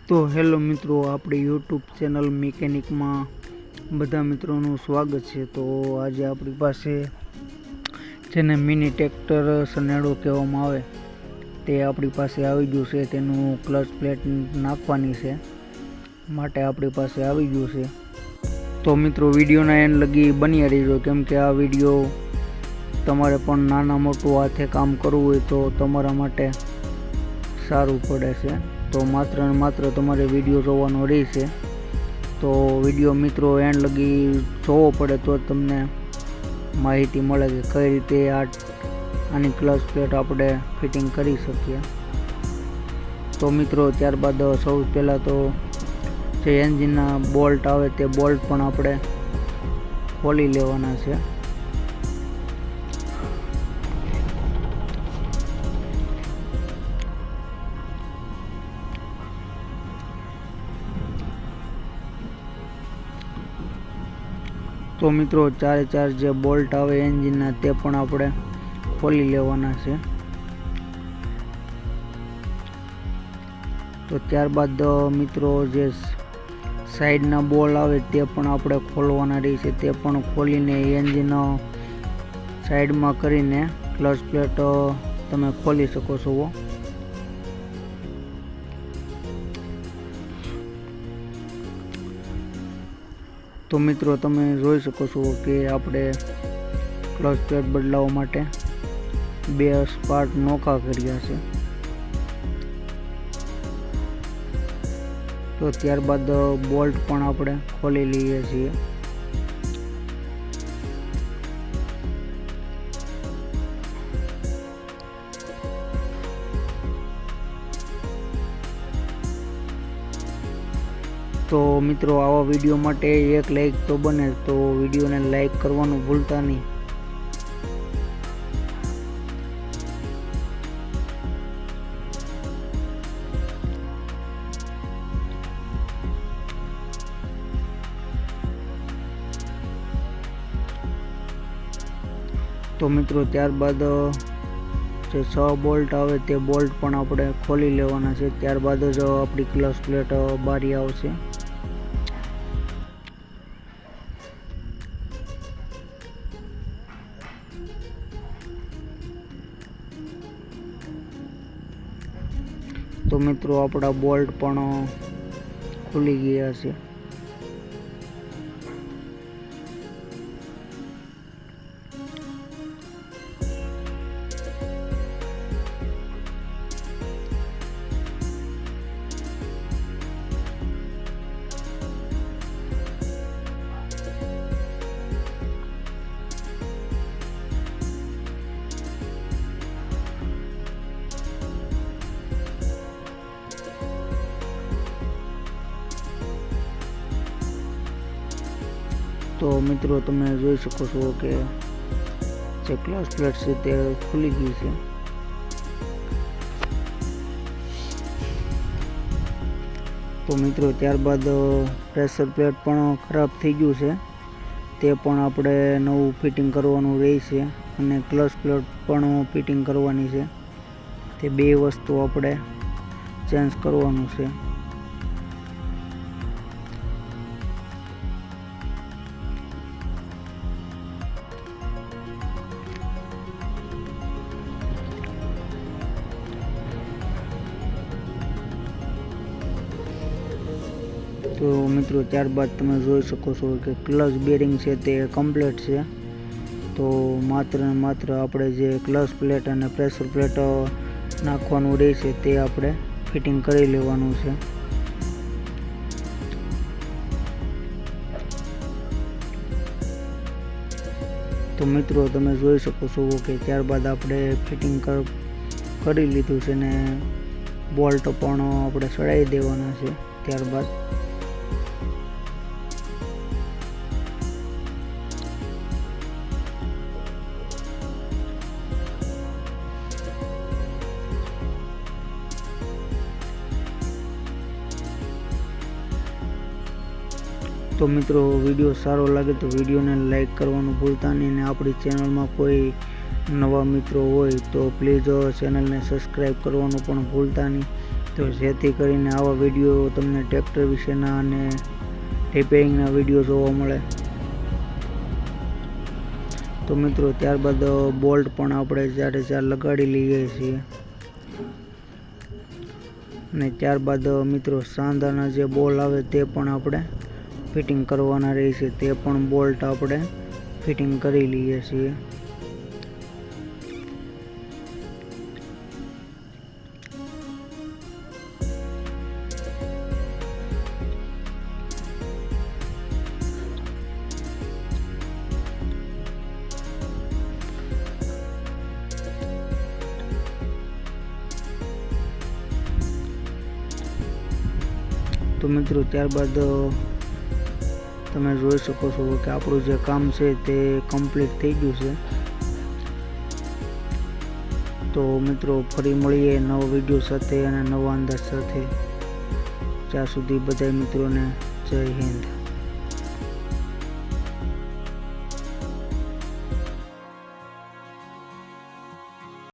તો હેલો મિત્રો, આપણી યુટ્યુબ ચેનલ મિકેનિકમાં બધા મિત્રોનું સ્વાગત છે। તો આજે આપણી પાસે જેને મિની ટ્રેક્ટર સનેડો કહેવામાં આવે તે આપણી પાસે આવી ગયું છે। તેનું ક્લચ પ્લેટ નાખવાની છે માટે આપણી પાસે આવી ગયું છે। તો મિત્રો વિડીયોના એન્ડ લગી બની રહેજો, કેમ કે આ વિડીયો તમારે પણ નાના મોટું હાથે કામ કરવું હોય તો તમારા માટે સારું પડે છે। તો માત્ર ને માત્ર તમારે વિડીયો જોવાનો રહેશે। તો વિડીયો મિત્રો એન્ડ લગી જોવો પડે તો તમને માહિતી મળે કે કઈ રીતે આની ક્લચ પ્લેટ આપણે ફિટિંગ કરી શકીએ। તો મિત્રો ત્યારબાદ સૌથી પહેલાં તો જે એન્જિનના બોલ્ટ આવે તે બોલ્ટ પણ આપણે ખોલી લેવાના છે। તો મિત્રો ચારે ચાર જે બોલ્ટ આવે એન્જિનના તે પણ આપણે ખોલી લેવાના છે। તો ત્યારબાદ મિત્રો જે સાઈડના બોલ આવે તે પણ આપણે ખોલવાના રહેશે। તે પણ ખોલીને એન્જિન સાઈડમાં કરીને ક્લચ પ્લેટ તમે ખોલી શકો છો। તો મિત્રો તમે જોઈ શકો છો કે આપણે ક્લચ પ્લેટ બદલાવવા માટે 2 સ્પાર્ટ નોખા કર્યા છે। તો ત્યારબાદ બોલ્ટ પણ આપણે ખોલી લઈએ છીએ। તો મિત્રો આવા વિડીયો માટે એક લાઈક તો બને, તો વિડીયોને લાઈક કરવાનું ભૂલતા નહીં। તો મિત્રો ત્યારબાદ જે 6 બોલ્ટ આવે તે બોલ્ટ પણ આપણે ખોલી લેવાના છે। ત્યારબાદ જ આપણી ક્લચ પ્લેટ બારી આવશે। તો મિત્રો આપણા બોલ્ટ પણ ખુલી ગયા છે। તો મિત્રો તમે જોઈ શકો છો કે જે ક્લચ પ્લેટ છે તે ખુલી ગઈ છે। તો મિત્રો ત્યારબાદ પ્રેશર પ્લેટ પણ ખરાબ થઈ ગયું છે, તે પણ આપણે નવું ફિટિંગ કરવાનું રહેશે અને ક્લચ પ્લેટ પણ ફિટિંગ કરવાની છે। તે 2 વસ્તુ આપણે ચેન્જ કરવાનું છે। તો મિત્રો ત્યારબાદ તમે જોઈ શકો છો કે ક્લચ બેરિંગ છે તે કમ્પ્લીટ છે। તો માત્ર ને માત્ર આપણે જે ક્લચ પ્લેટ અને પ્રેશર પ્લેટ નાખવાનું રહેશે તે આપણે ફિટિંગ કરી લેવાનું છે। તો મિત્રો તમે જોઈ શકો છો કે ત્યારબાદ આપણે ફિટિંગ કરી લીધું છે ને બોલ્ટ પણ આપણે ચડાવી દેવાના છે। ત્યારબાદ તો મિત્રો વિડીયો સારો લાગે તો વિડીયોને લાઈક કરવાનું ભૂલતા નહીં, અને આપણી ચેનલમાં કોઈ નવા મિત્રો હોય તો પ્લીઝ ચેનલને સબસ્ક્રાઈબ કરવાનું પણ ભૂલતા નહીં। તો જેથી કરીને આવા વિડીયો તમને ટ્રેક્ટર વિશેના અને રિપેરિંગના વિડીયો જોવા મળે. તો મિત્રો ત્યારબાદ બોલ્ટ પણ આપણે 4 લગાડી લઈએ છીએ અને ત્યારબાદ મિત્રો સાંધાના જે બોલ આવે તે પણ આપણે ફિટિંગ કરવાના રહે છે. તે પણ બોલ્ટ આપણે ફિટિંગ કરી લઈએ છીએ. તો મિત્રો ત્યારબાદ તમે જોઈ શકો છો કે આપણું જે કામ છે તે કમ્પ્લીટ થઈ ગયું છે. તો મિત્રો ફરી મળીએ નવા વિડીયો સાથે અને નવા અંદાજ સાથે. ત્યાં સુધી બધા મિત્રોને જય હિન્દ.